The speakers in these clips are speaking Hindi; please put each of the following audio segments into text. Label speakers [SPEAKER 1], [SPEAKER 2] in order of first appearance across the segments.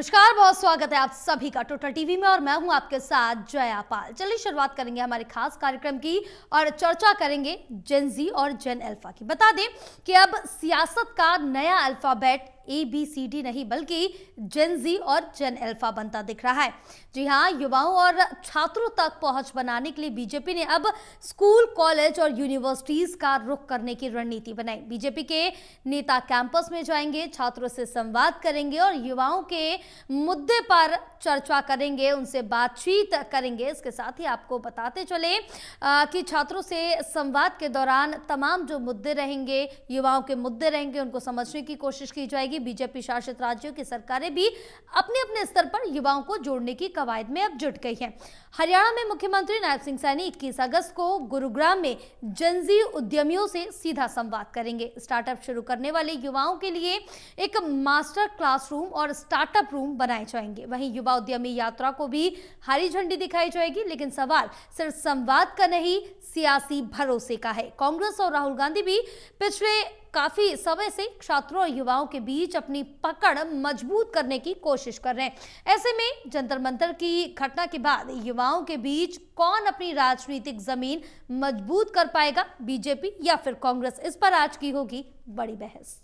[SPEAKER 1] नमस्कार, बहुत स्वागत है आप सभी का टोटल टीवी में और मैं हूं आपके साथ जया पाल। चलिए शुरुआत करेंगे हमारे खास कार्यक्रम की और चर्चा करेंगे जेन जी और जेन अल्फा की। बता दें कि अब सियासत का नया अल्फाबेट ABCD नहीं बल्कि जेन जी और जेन अल्फा बनता दिख रहा है। जी हां, युवाओं और छात्रों तक पहुंच बनाने के लिए बीजेपी ने अब स्कूल, कॉलेज और यूनिवर्सिटीज का रुख करने की रणनीति बनाई। बीजेपी के नेता कैंपस में जाएंगे, छात्रों से संवाद करेंगे और युवाओं के मुद्दे पर चर्चा करेंगे, उनसे बातचीत करेंगे। इसके साथ ही आपको बताते चले कि छात्रों से संवाद के दौरान तमाम जो मुद्दे रहेंगे, युवाओं के मुद्दे रहेंगे, उनको समझने की कोशिश की जाएगी। बीजेपी शासित राज्यों की सरकारें भी अपने अपने स्तर पर युवाओं को जोड़ने की कवायद में अब जुट गई हैं। हरियाणा में मुख्यमंत्री नायब सिंह सैनी 21 अगस्त को गुरुग्राम में जेन जी उद्यमियों से सीधा संवाद करेंगे। स्टार्टअप शुरू करने वाले युवाओं के लिए एक मास्टर क्लासरूम और स्टार्टअप रूम बनाए जाएंगे। वहीं युवा उद्यमी यात्रा को भी हरी झंडी दिखाई जाएगी। लेकिन सवाल सिर्फ संवाद का नहीं, सियासी भरोसे का है। कांग्रेस और राहुल गांधी भी पिछले काफी समय से छात्रों और युवाओं के बीच अपनी पकड़ मजबूत करने की कोशिश कर रहे हैं। ऐसे में जंतर मंतर की घटना के बाद युवाओं के बीच कौन अपनी राजनीतिक जमीन मजबूत कर पाएगा, बीजेपी या फिर कांग्रेस? इस पर आज की होगी बड़ी बहस।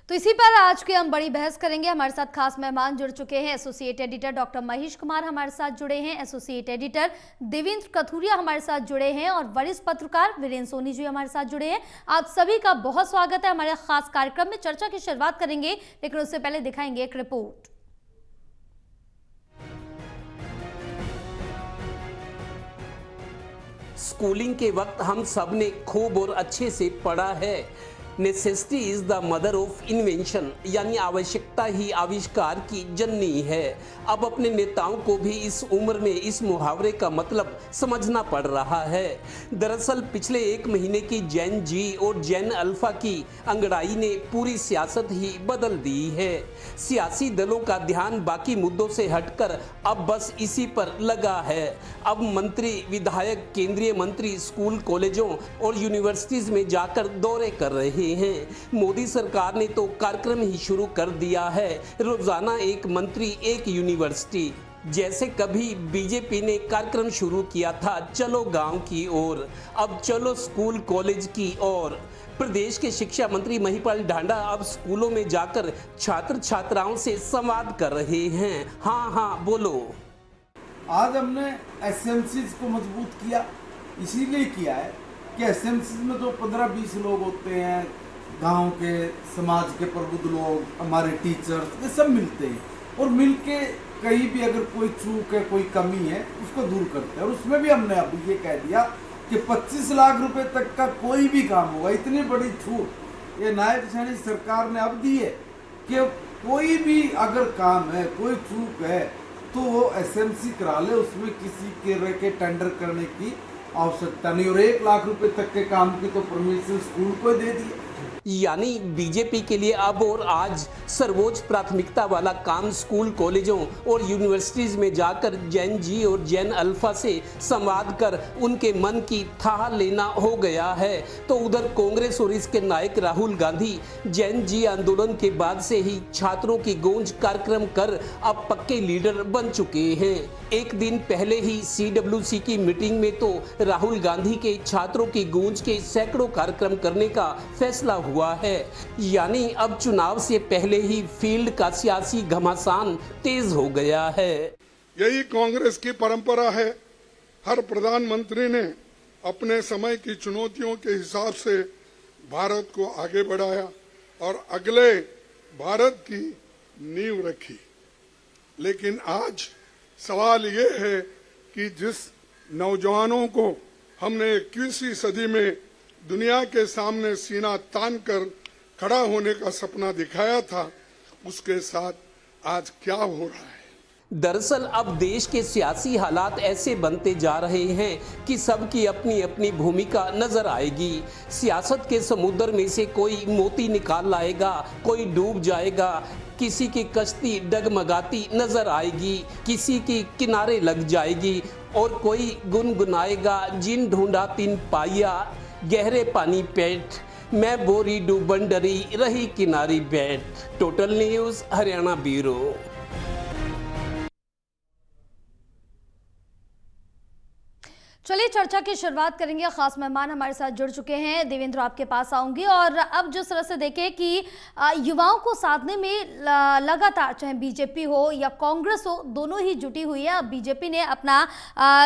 [SPEAKER 1] तो इसी पर आज के हम बड़ी बहस करेंगे। हमारे साथ खास मेहमान जुड़ चुके हैं। Associate editor doctor Mahesh Kumar हमारे साथ जुड़े हैं, एसोसिएट एडिटर देवेंद्र कथुरिया हमारे साथ जुड़े हैं और वरिष्ठ पत्रकार वीरेंद्र सोनी जी हमारे साथ जुड़े हैं। आप सभी का बहुत स्वागत है हमारे खास कार्यक्रम में। चर्चा की शुरुआत करेंगे, लेकिन उससे पहले दिखाएंगे एक रिपोर्ट।
[SPEAKER 2] स्कूलिंग के वक्त हम सब ने खूब और अच्छे से पढ़ा है, necessity is the mother of invention, यानी आवश्यकता ही आविष्कार की जननी है। अब अपने नेताओं को भी इस उम्र में इस मुहावरे का मतलब समझना पड़ रहा है। दरअसल पिछले एक महीने की जेन जी और जेन अल्फा की अंगड़ाई ने पूरी सियासत ही बदल दी है। सियासी दलों का ध्यान बाकी मुद्दों से हटकर अब बस इसी पर लगा है। अब मंत्री, विधायक, केंद्रीय मंत्री स्कूल, कॉलेजों और यूनिवर्सिटीज में जाकर दौरे कर रहे हैं। मोदी सरकार ने तो कार्यक्रम ही शुरू कर दिया है, रोजाना एक मंत्री एक यूनिवर्सिटी। जैसे कभी बीजेपी ने कार्यक्रम शुरू किया था चलो गांव की ओर, अब चलो स्कूल कॉलेज की ओर। प्रदेश के शिक्षा मंत्री महिपाल ढांडा अब स्कूलों में जाकर छात्र छात्राओं से संवाद कर रहे हैं। हाँ बोलो।
[SPEAKER 3] आज हमने एसएमसीज को मजबूत किया, इसीलिए किया है कि एसएमसीज में जो 15-20 लोग होते हैं, गांव के, समाज के प्रबुद्ध लोग, हमारे टीचर्स, ये सब मिलते हैं और मिलके कहीं भी अगर कोई चूक है, कोई कमी है, उसको दूर करते हैं। और उसमें भी हमने अब ये कह दिया कि 25 लाख रुपए तक का कोई भी काम होगा। इतनी बड़ी छूट ये नायब सैनी सरकार ने अब दी है कि कोई भी अगर काम है, कोई चूक है, तो वो एसएमसी करा ले, उसमें किसी के टेंडर करने की आवश्यकता नहीं। और 1 लाख रुपए तक के काम की तो परमिशन स्कूल को दे दी।
[SPEAKER 2] यानी बीजेपी के लिए अब और आज सर्वोच्च प्राथमिकता वाला काम स्कूल, कॉलेजों और यूनिवर्सिटीज में जाकर जेन जी और जेन अल्फा से संवाद कर उनके मन की थाह लेना हो गया है। तो उधर कांग्रेस और इसके नायक राहुल गांधी जेन जी आंदोलन के बाद से ही छात्रों की गूंज कार्यक्रम कर अब पक्के लीडर बन चुके हैं। एक दिन पहले ही CWC की मीटिंग में तो राहुल गांधी के छात्रों की गूंज के सैकड़ों कार्यक्रम करने का फैसला हुआ है। यानी अब चुनाव से पहले ही फील्ड का सियासी घमासान तेज हो गया है।
[SPEAKER 4] यही कांग्रेस की परंपरा है। हर प्रधानमंत्री ने अपने समय की चुनौतियों के हिसाब से भारत को आगे बढ़ाया और अगले भारत की नींव रखी। लेकिन आज सवाल ये है कि जिस नौजवानों को हमने 21वीं सदी में दुनिया के सामने सीना तान कर खड़ा होने का सपना दिखाया था, उसके साथ आज क्या हो रहा है।
[SPEAKER 2] दरअसल अब देश के सियासी हालात ऐसे बनते जा रहे हैं कि सबकी अपनी अपनी भूमिका नजर आएगी। सियासत के समुद्र में से कोई मोती निकाल लाएगा, कोई डूब जाएगा, किसी की कश्ती डगमगाती नजर आएगी, किसी की किनारे लग जाएगी और कोई गुनगुनाएगा, जिन ढूंढा तीन पाइया, गहरे पानी पेट, मैं बोरी डूबन डरी रही किनारी बैठ। Total news Haryana bureau.
[SPEAKER 1] चलिए चर्चा की शुरुआत करेंगे। खास मेहमान हमारे साथ जुड़ चुके हैं। देवेंद्र, आपके पास आऊंगी। और अब जिस तरह से देखें कि युवाओं को साधने में लगातार चाहे बीजेपी हो या कांग्रेस हो, दोनों ही जुटी हुई है। अब बीजेपी ने अपना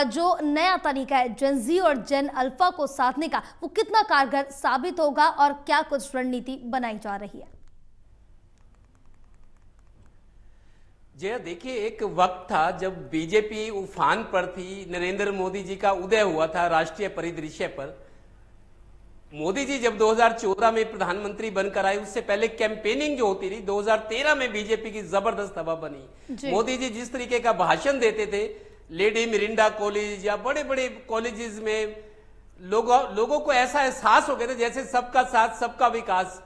[SPEAKER 1] जो नया तरीका है जेन जी और जेन अल्फा को साधने का, वो कितना कारगर साबित होगा और क्या कुछ रणनीति बनाई जा रही है?
[SPEAKER 2] जय, देखिए, एक वक्त था जब बीजेपी उफान पर थी, नरेंद्र मोदी जी का उदय हुआ था राष्ट्रीय परिदृश्य पर। मोदी जी जब 2014 में प्रधानमंत्री बनकर आए, उससे पहले कैंपेनिंग जो होती थी 2013 में बीजेपी की जबरदस्त हवा बनी। मोदी जी जिस तरीके का भाषण देते थे, लेडी मिरिंडा कॉलेज या बड़े बड़े कॉलेजेस में, लोगों को ऐसा एहसास हो गया था जैसे सबका साथ सबका विकास।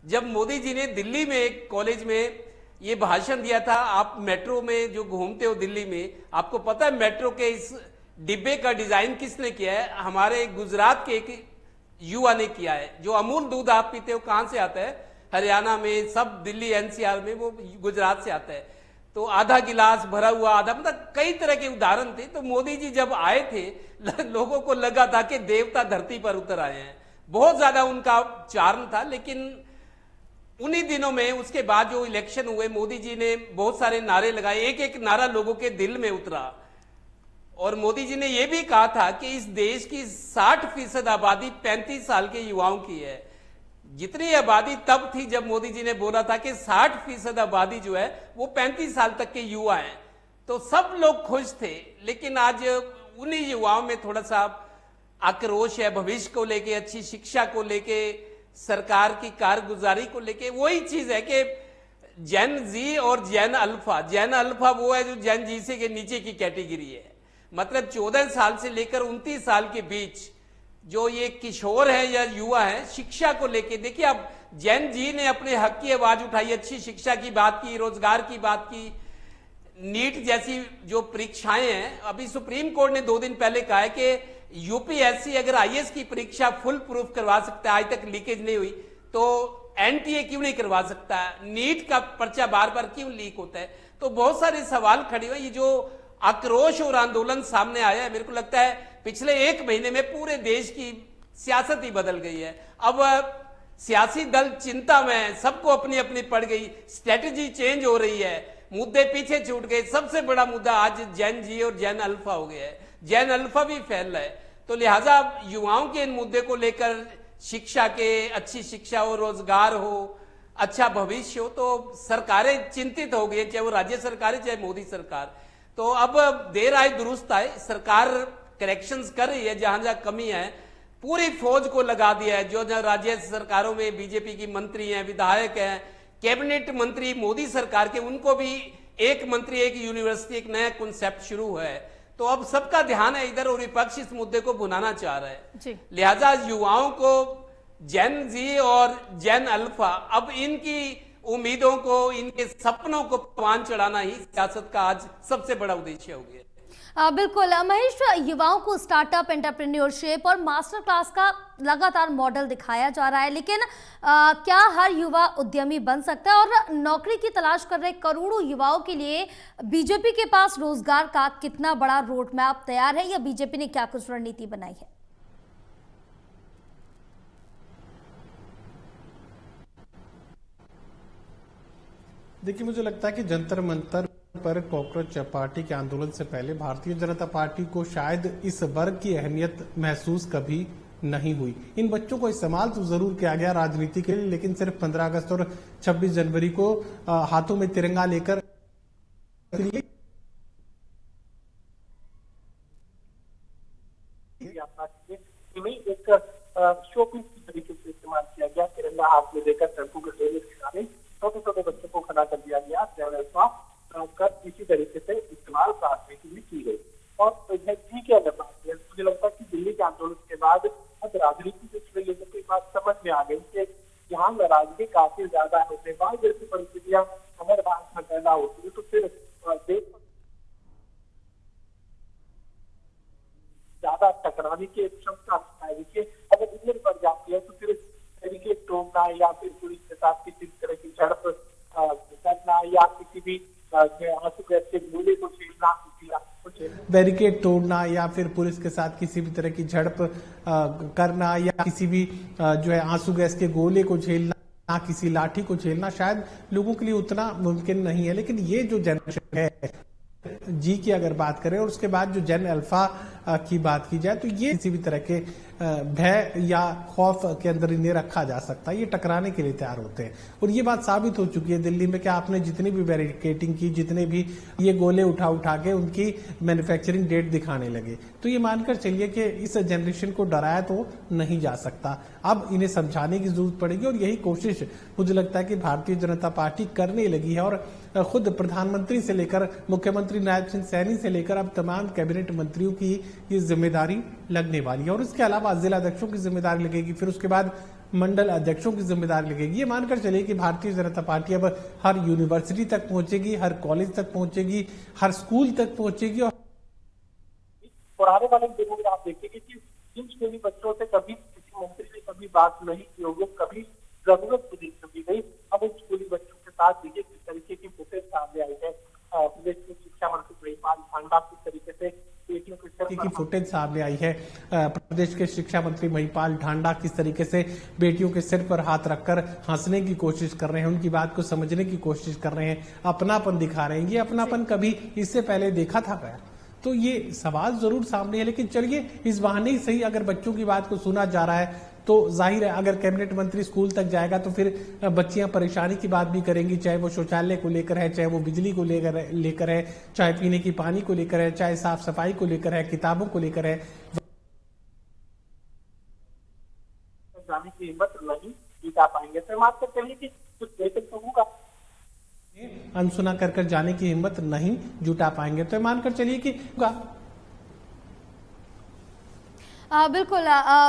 [SPEAKER 2] जब मोदी जी ने दिल्ली में एक कॉलेज में ये भाषण दिया था, आप मेट्रो में जो घूमते हो दिल्ली में, आपको पता है मेट्रो के इस डिब्बे का डिजाइन किसने किया है? हमारे गुजरात के एक युवा ने किया है। जो अमूल दूध आप पीते हो कहां से आता है? हरियाणा में, सब दिल्ली एनसीआर में, वो गुजरात से आता है। तो आधा गिलास भरा हुआ, आधा, मतलब कई तरह के उदाहरण थे। तो मोदी जी जब आए थे, लोगों को लगा था कि देवता धरती पर उतर आए हैं। बहुत ज्यादा उनका चार्म था। लेकिन उन्हीं दिनों में, उसके बाद जो इलेक्शन हुए, मोदी जी ने बहुत सारे नारे लगाए, एक एक नारा लोगों के दिल में उतरा। और मोदी जी ने यह भी कहा था कि इस देश की 60% आबादी 35 साल के युवाओं की है। जितनी आबादी तब थी जब मोदी जी ने बोला था कि 60% आबादी जो है वो 35 साल तक के युवा हैं, तो सब लोग खुश थे। लेकिन आज उन्हीं युवाओं में थोड़ा सा आक्रोश है, भविष्य को लेके, अच्छी शिक्षा को लेके, सरकार की कारगुजारी को लेके। वही चीज है कि जेन जी और जेन अल्फा। जेन अल्फा वो है जो जेन जी से के नीचे की कैटेगरी है, मतलब 14 साल से लेकर 29 साल के बीच जो ये किशोर है या युवा है, शिक्षा को लेके। देखिए, अब जेन जी ने अपने हक की आवाज उठाई, अच्छी शिक्षा की बात की, रोजगार की बात की, नीट जैसी जो परीक्षाएं हैं। अभी सुप्रीम कोर्ट ने 2 दिन पहले कहा है कि यूपीएससी अगर आईएएस की परीक्षा फुल प्रूफ करवा सकता है, आज तक लीकेज नहीं हुई, तो एनटीए क्यों नहीं करवा सकता? नीट का पर्चा बार बार क्यों लीक होता है? तो बहुत सारे सवाल खड़े हुए। ये जो आक्रोश और आंदोलन सामने आया है, मेरे को लगता है पिछले 1 महीने में पूरे देश की सियासत ही बदल गई है। अब सियासी दल चिंता में है, सबको अपनी अपनी पड़ गई, स्ट्रेटेजी चेंज हो रही है, मुद्दे पीछे छूट गए। सबसे बड़ा मुद्दा आज जेन जी और जेन अल्फा हो गया है। जेन अल्फा भी फैल रहा है। तो लिहाजा युवाओं के इन मुद्दे को लेकर, शिक्षा के, अच्छी शिक्षा हो, रोजगार हो, अच्छा भविष्य हो, तो सरकारें चिंतित हो गई, चाहे वो राज्य सरकारें चाहे मोदी सरकार। तो अब देर आए दुरुस्त आए, सरकार करेक्शंस कर रही है जहां जहां कमी है। पूरी फौज को लगा दिया है। जो राज्य सरकारों में बीजेपी की मंत्री हैं, विधायक हैं, कैबिनेट मंत्री मोदी सरकार के, उनको भी एक मंत्री एक यूनिवर्सिटी, एक नया कॉन्सेप्ट शुरू हुआ है। तो अब सबका ध्यान है इधर और विपक्ष इस मुद्दे को भुनाना चाह रहा है। लिहाजा युवाओं को जेन जी और जेन अल्फा, अब इनकी उम्मीदों को, इनके सपनों को पान चढ़ाना ही सियासत का आज सबसे बड़ा उद्देश्य हो गया।
[SPEAKER 1] बिल्कुल महेश, युवाओं को स्टार्टअप, एंटरप्रेन्योरशिप और मास्टर क्लास का लगातार मॉडल दिखाया जा रहा है, लेकिन क्या हर युवा उद्यमी बन सकता है? और नौकरी की तलाश कर रहे करोड़ों युवाओं के लिए बीजेपी के पास रोजगार का कितना बड़ा रोड मैप तैयार है, या बीजेपी ने क्या कुछ रणनीति बनाई है?
[SPEAKER 5] देखिए, मुझे लगता है कि जंतर मंतर पर कॉकरोच पार्टी के आंदोलन से पहले भारतीय जनता पार्टी को शायद इस वर्ग की अहमियत महसूस कभी नहीं हुई। इन बच्चों को इस्तेमाल तो जरूर किया गया राजनीति के लिए, लेकिन सिर्फ 15 अगस्त और 26 जनवरी को हाथों में तिरंगा लेकर
[SPEAKER 6] एक शोपीस तरीके से इस्तेमाल किया गया। तिरंगा हाथ में लेकर सड़कों के किनारे छोटे छोटे बच्चों को खड़ा कर दिया गया। कर इसी तरीके से राजनीति से जुड़े लोगों को एक बात समझ में आ गई कि यहाँ नाराजगी काफी ज्यादा है। नेपाल जैसी परिस्थितियां अगर भारत में पैदा होती है तो फिर देश ज्यादा टकराने की क्षमता है। देखिए, अगर इंजन बढ़ जाती है तो फिर बैरिकेड तोड़ना या फिर पुलिस के साथ किसी तरह की झड़प करना या किसी भी आंसू गैस के गोले को छीलना,
[SPEAKER 5] बैरिकेड तोड़ना या फिर पुलिस के साथ किसी भी तरह की झड़प करना या किसी भी जो है आंसू गैस के गोले को झेलना, किसी लाठी को झेलना शायद लोगों के लिए उतना मुमकिन नहीं है। लेकिन ये जो जनरेशन है जी की अगर बात करें और उसके बाद जो जेन अल्फा की बात की जाए तो ये किसी भी तरह के भय या खौफ के अंदर इन्हें रखा जा सकता है। ये टकराने के लिए तैयार होते हैं और ये बात साबित हो चुकी है दिल्ली में कि आपने जितनी भी बैरिकेडिंग की, जितने भी ये गोले उठा के उनकी मैन्युफैक्चरिंग डेट दिखाने लगे, तो ये मानकर चलिए कि इस जनरेशन को डराया तो नहीं जा सकता। अब इन्हें समझाने की जरूरत पड़ेगी और यही कोशिश मुझे लगता है कि भारतीय जनता पार्टी करने लगी है और खुद प्रधानमंत्री से लेकर मुख्यमंत्री नायब सिंह सैनी से लेकर अब तमाम कैबिनेट मंत्रियों की ये जिम्मेदारी लगने वाली है और इसके अलावा जिला अध्यक्षों की जिम्मेदारी लगेगी, फिर उसके बाद मंडल अध्यक्षों की जिम्मेदारी लगेगी। ये मानकर चलिए कि भारतीय जनता पार्टी अब हर यूनिवर्सिटी तक पहुंचेगी, हर कॉलेज तक पहुंचेगी, हर स्कूल तक पहुंचेगी।
[SPEAKER 6] और आने वाले दिनों में आप देखेंगे कि जिन स्कूली बच्चों से कभी किसी मंत्री ने कभी बात नहीं की होगी, कभी जरूरत नहीं समझी गई, अब उन स्कूली बच्चों के साथ देखिए किस तरीके की फुटेज सामने आई है। प्रदेश के शिक्षा मंत्री महिपाल ढांडा किस तरीके से बेटियों के सिर
[SPEAKER 5] की फुटेज सामने आई है। प्रदेश के शिक्षा मंत्री महिपाल ढांडा किस तरीके से बेटियों के सिर पर हाथ रखकर हंसने की कोशिश कर रहे हैं, उनकी बात को समझने की कोशिश कर रहे हैं, अपनापन दिखा रहे हैं। ये अपनापन कभी इससे पहले देखा था क्या? तो ये सवाल जरूर सामने है। लेकिन चलिए इस बहाने ही सही अगर बच्चों की बात को सुना जा रहा है तो जाहिर है अगर कैबिनेट मंत्री स्कूल तक जाएगा तो फिर बच्चियां परेशानी की बात भी करेंगी, चाहे वो शौचालय को लेकर है, चाहे वो बिजली को लेकर है, चाहे पीने की पानी को लेकर है, चाहे साफ सफाई को लेकर है, किताबों को लेकर है।
[SPEAKER 6] जाने की हिम्मत नहीं जुटा पाएंगे तो मात्र चलिए कि कुछ बेहतर तो होगा,
[SPEAKER 5] अनसुना कर जाने की हिम्मत नहीं जुटा पाएंगे तो मानकर चलिए कि
[SPEAKER 1] बिल्कुल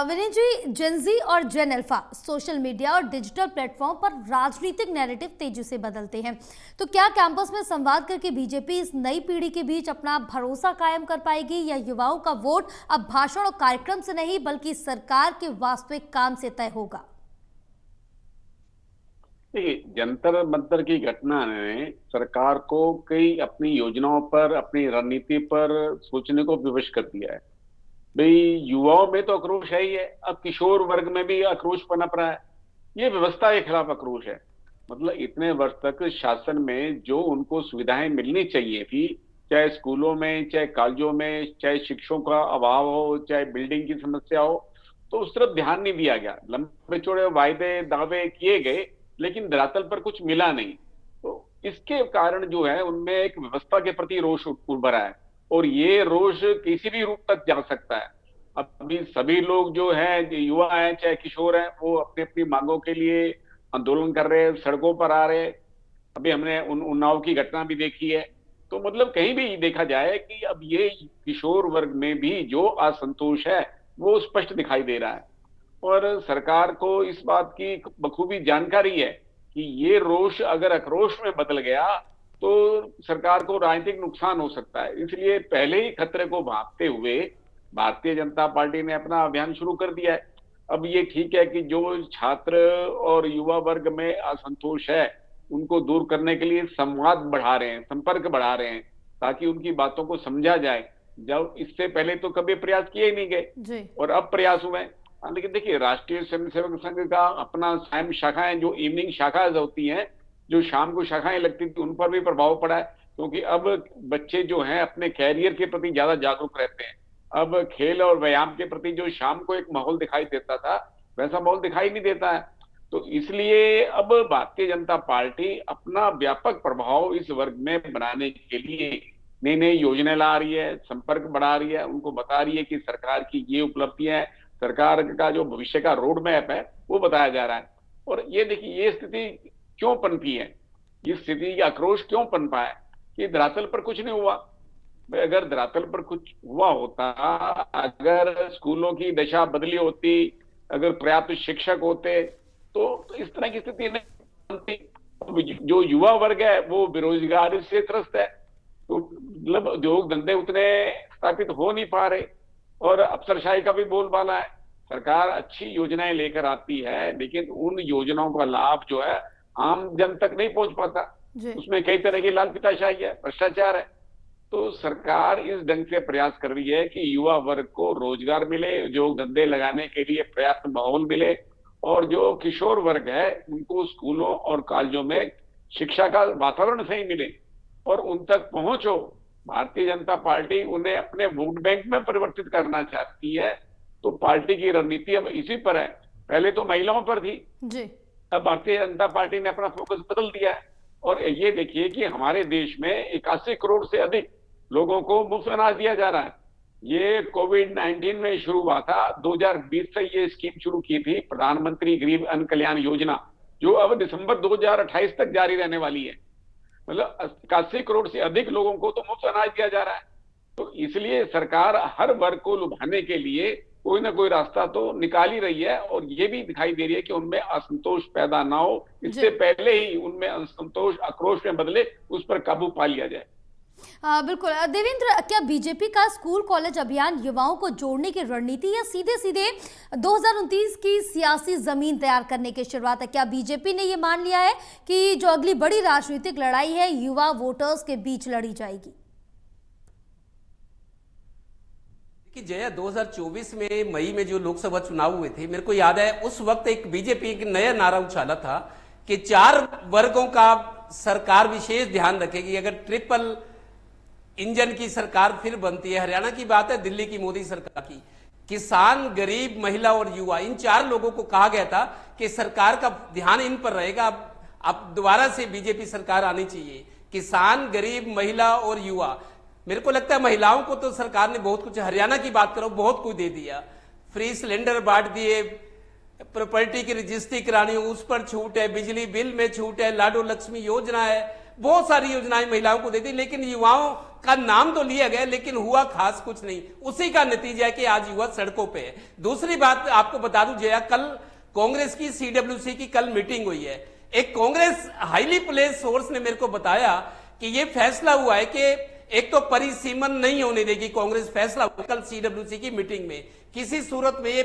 [SPEAKER 1] विनीत जी, जेनजी और जेन अल्फा सोशल मीडिया और डिजिटल प्लेटफॉर्म पर राजनीतिक नैरेटिव तेजी से बदलते हैं, तो क्या कैंपस में संवाद करके बीजेपी इस नई पीढ़ी के बीच अपना भरोसा कायम कर पाएगी या युवाओं का वोट अब भाषण और कार्यक्रम से नहीं बल्कि सरकार के वास्तविक काम से तय होगा?
[SPEAKER 7] देखिए, जंतर मंतर की घटना ने सरकार को कई अपनी योजनाओं पर, अपनी रणनीति पर सोचने को विवश कर दिया है। भाई युवाओं में तो आक्रोश है ही है, अब किशोर वर्ग में भी आक्रोश पनप रहा है। ये व्यवस्था के खिलाफ आक्रोश है। मतलब इतने वर्ष तक शासन में जो उनको सुविधाएं मिलनी चाहिए थी, चाहे स्कूलों में, चाहे कॉलेजों में, चाहे शिक्षकों का अभाव हो, चाहे बिल्डिंग की समस्या हो, तो उस तरफ ध्यान नहीं दिया गया। लंबे चौड़े वायदे दावे किए गए लेकिन धरातल पर कुछ मिला नहीं। तो इसके कारण जो है उनमें एक व्यवस्था के प्रति रोष उभरा है और ये रोष किसी भी रूप तक जा सकता है। अभी सभी लोग जो हैं, युवा हैं चाहे किशोर हैं, वो अपनी अपनी मांगों के लिए आंदोलन कर रहे हैं, सड़कों पर आ रहे हैं। अभी हमने उन्नाव की घटना भी देखी है। तो मतलब कहीं भी देखा जाए कि अब ये किशोर वर्ग में भी जो असंतोष है वो स्पष्ट दिखाई दे रहा है और सरकार को इस बात की बखूबी जानकारी है कि ये रोष अगर आक्रोश में बदल गया तो सरकार को राजनीतिक नुकसान हो सकता है। इसलिए पहले ही खतरे को भांपते हुए भारतीय जनता पार्टी ने अपना अभियान शुरू कर दिया है। अब ये ठीक है कि जो छात्र और युवा वर्ग में असंतोष है उनको दूर करने के लिए संवाद बढ़ा रहे हैं, संपर्क बढ़ा रहे हैं ताकि उनकी बातों को समझा जाए, जब इससे पहले तो कभी प्रयास किए ही नहीं गए और अब प्रयास हुए। लेकिन देखिए, राष्ट्रीय स्वयंसेवक संघ का अपना सायं शाखाएं, जो इवनिंग शाखाएं होती हैं, जो शाम को शाखाएं लगती थी, उन पर भी प्रभाव पड़ा है क्योंकि अब बच्चे जो हैं अपने कैरियर के प्रति ज्यादा जागरूक रहते हैं। अब खेल और व्यायाम के प्रति जो शाम को एक माहौल दिखाई देता था वैसा माहौल दिखाई नहीं देता है। तो इसलिए अब भारतीय जनता पार्टी अपना व्यापक प्रभाव इस वर्ग में बनाने के लिए नई नई योजनाएं ला रही है, संपर्क बढ़ा रही है, उनको बता रही है कि सरकार की ये उपलब्धियां है, सरकार का जो भविष्य का रोड मैप है वो बताया जा रहा है। और ये देखिए, ये स्थिति क्यों पनपी है, ये स्थिति आक्रोश क्यों पनपा है कि धरातल पर कुछ नहीं हुआ। अगर धरातल पर कुछ हुआ होता, अगर स्कूलों की दशा बदली होती, अगर पर्याप्त शिक्षक होते तो इस तरह की स्थिति नहीं बनती। जो युवा वर्ग है वो बेरोजगारी से त्रस्त है, तो मतलब उद्योग धंधे उतने स्थापित हो नहीं पा रहे, और अफसरशाही का भी बोलबाला है। सरकार अच्छी योजनाएं लेकर आती है, लेकिन उन योजनाओं का लाभ जो है आम जन तक नहीं पहुंच पाता। उसमें कई तरह की लालपिताशाही है, भ्रष्टाचार है। तो सरकार इस ढंग से प्रयास कर रही है कि युवा वर्ग को रोजगार मिले, उद्योग धंधे लगाने के लिए पर्याप्त माहौल मिले, और जो किशोर वर्ग है उनको स्कूलों और कॉलेजों में शिक्षा का वातावरण सही मिले और उन तक पहुंचो। भारतीय जनता पार्टी उन्हें अपने वोट बैंक में परिवर्तित करना चाहती है, तो पार्टी की रणनीति अब इसी पर है। पहले तो महिलाओं पर थी
[SPEAKER 1] जी।
[SPEAKER 7] अब भारतीय जनता पार्टी ने अपना फोकस बदल दिया है, और ये देखिए कि हमारे देश में 81 करोड़ से अधिक लोगों को मुफ्त अनाज दिया जा रहा है। ये कोविड-19 में शुरू हुआ था। 2020 से ये स्कीम शुरू की थी, प्रधानमंत्री गरीब अन्न कल्याण योजना, जो अब दिसंबर 2028 तक जारी रहने वाली है। मतलब 81 करोड़ से अधिक लोगों को तो मुफ्त अनाज दिया जा रहा है। तो इसलिए सरकार हर वर्ग को लुभाने के लिए कोई ना कोई रास्ता तो निकाल ही रही है, और ये भी दिखाई दे रही है कि उनमें असंतोष पैदा ना हो, इससे पहले ही उनमें असंतोष आक्रोश में बदले, उस पर काबू पा लिया जाए।
[SPEAKER 1] बिल्कुल देवेंद्र, क्या बीजेपी का स्कूल कॉलेज अभियान युवाओं को जोड़ने की रणनीति या सीधे सीधे 2029 की सियासी जमीन तैयार करने की शुरुआत है? क्या बीजेपी ने यह मान लिया है कि जो अगली बड़ी राजनीतिक लड़ाई है युवा वोटर्स के बीच लड़ी जाएगी?
[SPEAKER 2] कि जया 2024 में मई में जो लोकसभा चुनाव हुए थे, मेरे को याद है उस वक्त एक बीजेपी एक नया नारा उछाला था कि 4 वर्गों का सरकार विशेष ध्यान रखेगी अगर ट्रिपल इंजन की सरकार फिर बनती है। हरियाणा की बात है, दिल्ली की मोदी सरकार की। किसान, गरीब, महिला और युवा, इन 4 लोगों को कहा गया था कि सरकार का ध्यान इन पर रहेगा। अब दोबारा से बीजेपी सरकार आनी चाहिए। किसान, गरीब, महिला और युवा। मेरे को लगता है महिलाओं को तो सरकार ने बहुत कुछ, हरियाणा की बात करो, बहुत कुछ दे दिया। फ्री सिलेंडर बांट दिए, प्रॉपर्टी की रजिस्ट्री करानी हो उस पर छूट है, बिजली बिल में छूट है, लाडो लक्ष्मी योजना है, बहुत सारी योजनाएं महिलाओं को दे दी। लेकिन युवाओं का नाम तो लिया गया, लेकिन हुआ खास कुछ नहीं। उसी का नतीजा है कि आज युवा सड़कों पे है। दूसरी बात आपको बता दूं जया, कल कांग्रेस की CWC की कल मीटिंग हुई है। एक कांग्रेस हाईली प्लेस सोर्स ने मेरे को बताया कि यह फैसला हुआ है कि एक तो परिसीमन नहीं होने देगी कांग्रेस। फैसला कल CWC की मीटिंग में किसी सूरत में ये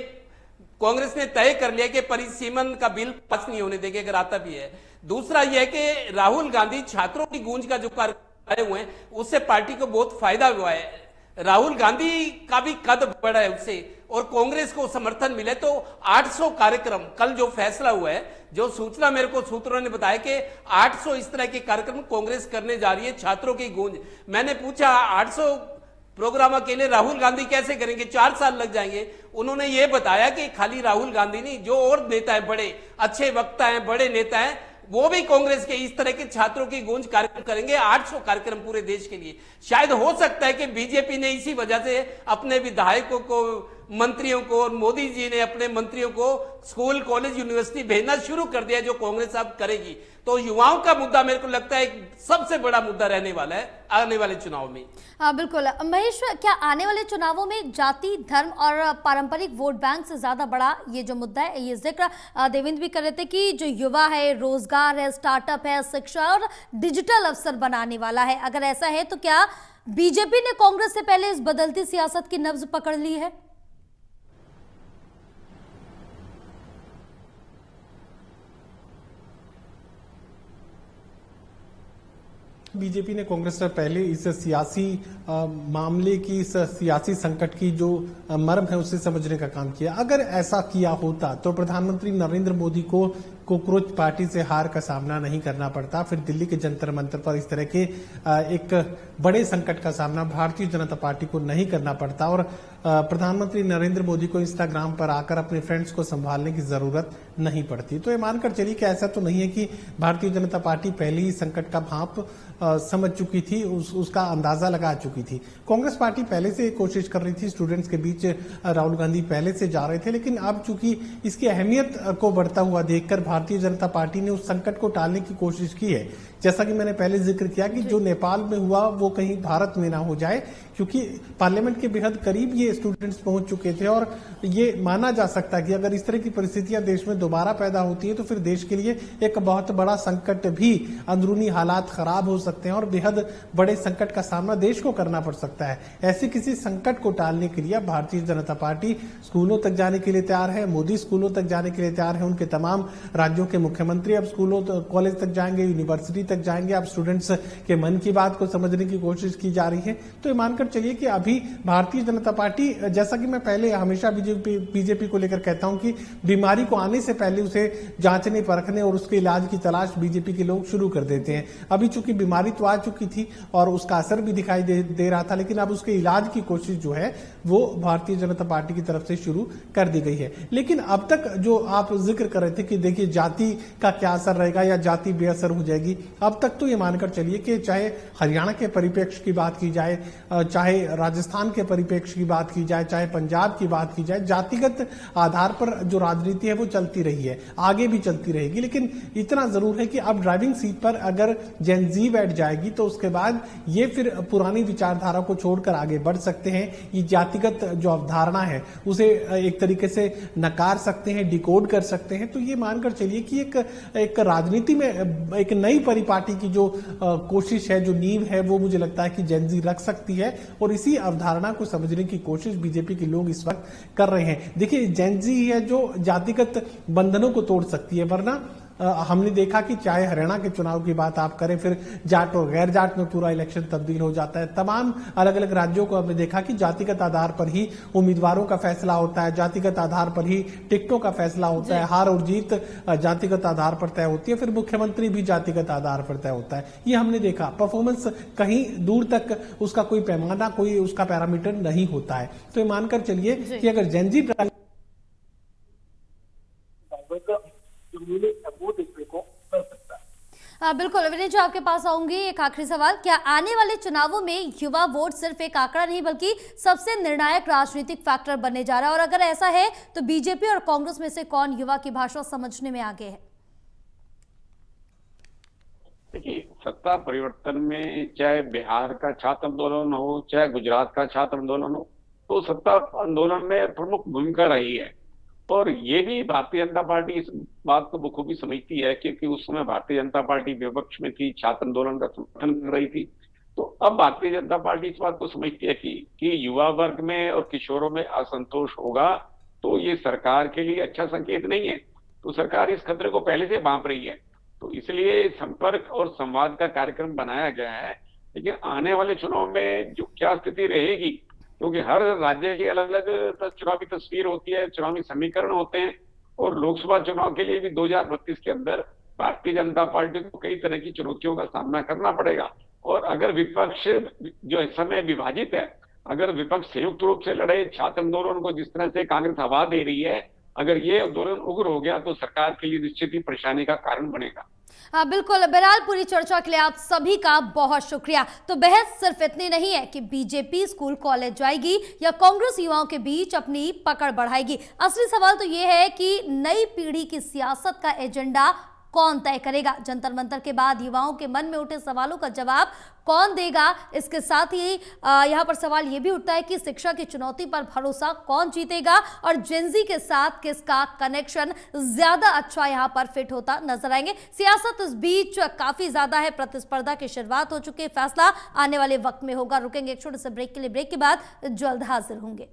[SPEAKER 2] कांग्रेस ने तय कर लिया कि परिसीमन का बिल पास नहीं होने देंगे अगर आता भी है। दूसरा यह है कि राहुल गांधी छात्रों की गूंज का जो कार्यक्रम आए हुए हैं उससे पार्टी को बहुत फायदा हुआ है। राहुल गांधी का भी कद बढ़ा है उससे, और कांग्रेस को समर्थन मिले तो 800 कार्यक्रम कल जो फैसला हुआ है, जो सूचना मेरे को सूत्रों ने बताया कि 800 इस तरह के कार्यक्रम कांग्रेस करने जा रही है। छात्रों की गूंज, मैंने पूछा 800 प्रोग्राम अकेले राहुल गांधी कैसे करेंगे, 4 साल लग जाएंगे। उन्होंने ये बताया कि खाली राहुल गांधी नहीं, जो और नेता है, बड़े अच्छे वक्ता हैं, बड़े नेता हैं, वो भी कांग्रेस के इस तरह के छात्रों की गूंज कार्यक्रम करेंगे। 800 कार्यक्रम पूरे देश के लिए। शायद हो सकता है कि बीजेपी ने इसी वजह से अपने विधायकों को, मंत्रियों को, और मोदी जी ने अपने मंत्रियों को स्कूल, कॉलेज, यूनिवर्सिटी भेजना शुरू कर दिया, जो कांग्रेस अब करेगी। तो युवाओं का मुद्दा मेरे को लगता है एक सबसे बड़ा मुद्दा रहने वाला है आने वाले चुनाव में।
[SPEAKER 1] बिल्कुल महेश, क्या आने वाले चुनावों में जाति, धर्म और पारंपरिक वोट बैंक से ज्यादा बड़ा ये जो मुद्दा है, ये जिक्र देवेंद्र भी कर रहे थे कि जो युवा है, रोजगार है, स्टार्टअप है, शिक्षा और डिजिटल अवसर बनाने वाला है। अगर ऐसा है तो क्या बीजेपी ने कांग्रेस से पहले इस बदलती सियासत की नब्ज पकड़ ली है?
[SPEAKER 5] बीजेपी ने कांग्रेस से पहले इस सियासी मामले की, इस सियासी संकट की जो मर्म है उसे समझने का काम किया। अगर ऐसा किया होता तो प्रधानमंत्री नरेंद्र मोदी को कॉकरोच पार्टी से हार का सामना नहीं करना पड़ता, फिर दिल्ली के जंतर मंतर पर इस तरह के एक बड़े संकट का सामना भारतीय जनता पार्टी को नहीं करना पड़ता, और प्रधानमंत्री नरेंद्र मोदी को इंस्टाग्राम पर आकर अपने फ्रेंड्स को संभालने की जरूरत नहीं पड़ती। तो ये मानकर चलिए कि ऐसा तो नहीं है कि भारतीय जनता पार्टी पहले ही संकट का भांप समझ चुकी थी, उसका अंदाजा लगा चुकी थी। कांग्रेस पार्टी पहले से कोशिश कर रही थी, स्टूडेंट्स के बीच राहुल गांधी पहले से जा रहे थे, लेकिन अब चूंकि इसकी अहमियत को बढ़ता हुआ देखकर भारतीय जनता पार्टी ने उस संकट को टालने की कोशिश की है। जैसा कि मैंने पहले जिक्र किया कि जो नेपाल में हुआ वो कहीं भारत में ना हो जाए, क्योंकि पार्लियामेंट के बेहद करीब ये स्टूडेंट्स पहुंच चुके थे और ये माना जा सकता है कि अगर इस तरह की परिस्थितियां देश में दोबारा पैदा होती है तो फिर देश के लिए एक बहुत बड़ा संकट भी, अंदरूनी हालात खराब हो सकते हैं और बेहद बड़े संकट का सामना देश को करना पड़ सकता है। ऐसे किसी संकट को टालने के लिए भारतीय जनता पार्टी स्कूलों तक जाने के लिए तैयार है, मोदी स्कूलों तक जाने के लिए तैयार है, उनके तमाम राज्यों के मुख्यमंत्री अब स्कूलों कॉलेज तक जाएंगे, यूनिवर्सिटी तक जाएंगे, अब स्टूडेंट्स के मन की बात को समझने की कोशिश की जा रही है। तो ये मानकर चलिए कि अभी भारतीय जनता पार्टी, जैसा कि मैं पहले हमेशा बीजेपी को लेकर कहता हूं कि बीमारी को आने से पहले उसे जांचने, परखने और उसके इलाज की तलाश बीजेपी के लोग शुरू कर देते हैं। अभी चूंकि बीमारी तो आ चुकी थी और उसका असर भी दिखाई दे रहा था, लेकिन अब उसके इलाज की कोशिश जो है वो भारतीय जनता पार्टी की तरफ से शुरू कर दी गई है। लेकिन अब तक जो आप जिक्र कर रहे थे कि देखिए जाति का क्या असर रहेगा या जाति बेअसर हो जाएगी, अब तक तो ये मानकर चलिए कि चाहे हरियाणा के परिप्रेक्ष्य की बात की जाए, चाहे राजस्थान के परिप्रेक्ष्य की बात की जाए, चाहे पंजाब की बात की जाए, जातिगत आधार पर जो राजनीति है वो चलती रही है, आगे भी चलती रहेगी। लेकिन इतना जरूर है कि अब ड्राइविंग सीट पर अगर जेन जी बैठ जाएगी तो उसके बाद ये फिर पुरानी विचारधारा को छोड़कर आगे बढ़ सकते हैं। ये जातिगत जो अवधारणा है उसे एक तरीके से नकार सकते हैं, डिकोड कर सकते हैं। तो ये मानकर चलिए कि एक राजनीति में एक नई परिपाटी की जो कोशिश है, जो नींव है, वो मुझे लगता है कि जेन जी रख सकती है और इसी अवधारणा को समझने की कोशिश बीजेपी के लोग इस वक्त कर रहे हैं। देखिए जेन जी है जो जातिगत बंधनों को तोड़ सकती है, वरना हमने देखा कि चाहे हरियाणा के चुनाव की बात आप करें, फिर जाट और गैर जाट में पूरा इलेक्शन तब्दील हो जाता है। तमाम अलग अलग राज्यों को हमने देखा कि जातिगत आधार पर ही उम्मीदवारों का फैसला होता है, जातिगत आधार पर ही टिकटों का फैसला होता है, हार और जीत जातिगत आधार पर तय होती है, फिर मुख्यमंत्री भी जातिगत आधार पर तय होता है। ये हमने देखा, परफॉर्मेंस कहीं दूर तक उसका कोई पैमाना, कोई उसका पैरामीटर नहीं होता है। तो ये मानकर चलिए कि अगर जेन जी
[SPEAKER 6] वो देखने को मिल सकता है।
[SPEAKER 1] बिल्कुल विनीत जी, आपके पास आऊंगी। एक आखिरी सवाल, क्या आने वाले चुनावों में युवा वोट सिर्फ एक आंकड़ा नहीं बल्कि सबसे निर्णायक राजनीतिक फैक्टर बनने जा रहा है, और अगर ऐसा है तो बीजेपी और कांग्रेस में से कौन युवा की भाषा समझने में आगे है?
[SPEAKER 7] देखिए, सत्ता परिवर्तन में चाहे बिहार का छात्र आंदोलन हो, चाहे गुजरात का छात्र आंदोलन हो, तो सत्ता आंदोलन में प्रमुख भूमिका रही है। और ये भी भारतीय जनता पार्टी इस बात को बखूबी समझती है, क्योंकि उस समय भारतीय जनता पार्टी विपक्ष में थी, छात्र आंदोलन का समर्थन कर रही थी। तो अब भारतीय जनता पार्टी इस बात को समझती है कि युवा वर्ग में और किशोरों में असंतोष होगा तो ये सरकार के लिए अच्छा संकेत नहीं है। तो सरकार इस खतरे को पहले से भांप रही है, तो इसलिए संपर्क और संवाद का कार्यक्रम बनाया गया है। लेकिन आने वाले चुनाव में जो क्या स्थिति रहेगी, क्योंकि हर राज्य की अलग अलग चुनावी तस्वीर होती है, चुनावी समीकरण होते हैं, और लोकसभा चुनाव के लिए भी 2032 के अंदर भारतीय जनता पार्टी को कई तरह की चुनौतियों का सामना करना पड़ेगा। और अगर विपक्ष जो इस समय विभाजित है, अगर विपक्ष संयुक्त रूप से लड़े, छात्र आंदोलन को जिस तरह से कांग्रेस हवा दे रही है, अगर ये आंदोलन उग्र हो गया तो सरकार के लिए निश्चित ही परेशानी का कारण बनेगा।
[SPEAKER 1] बिल्कुल। बहरहाल पूरी चर्चा के लिए आप सभी का बहुत शुक्रिया। तो बहस सिर्फ इतनी नहीं है कि बीजेपी स्कूल कॉलेज जाएगी या कांग्रेस युवाओं के बीच अपनी पकड़ बढ़ाएगी। असली सवाल तो यह है कि नई पीढ़ी की सियासत का एजेंडा कौन तय करेगा। जंतर मंतर के बाद युवाओं के मन में उठे सवालों का जवाब कौन देगा। इसके साथ ही यहाँ पर सवाल ये भी उठता है कि शिक्षा की चुनौती पर भरोसा कौन जीतेगा और जेनजी के साथ किसका कनेक्शन ज्यादा अच्छा यहाँ पर फिट होता नजर आएंगे। सियासत इस बीच काफी ज्यादा है, प्रतिस्पर्धा की शुरुआत हो चुकी है, फैसला आने वाले वक्त में होगा। रुकेंगे एक छोटे से ब्रेक के लिए, ब्रेक के बाद जल्द हाजिर होंगे।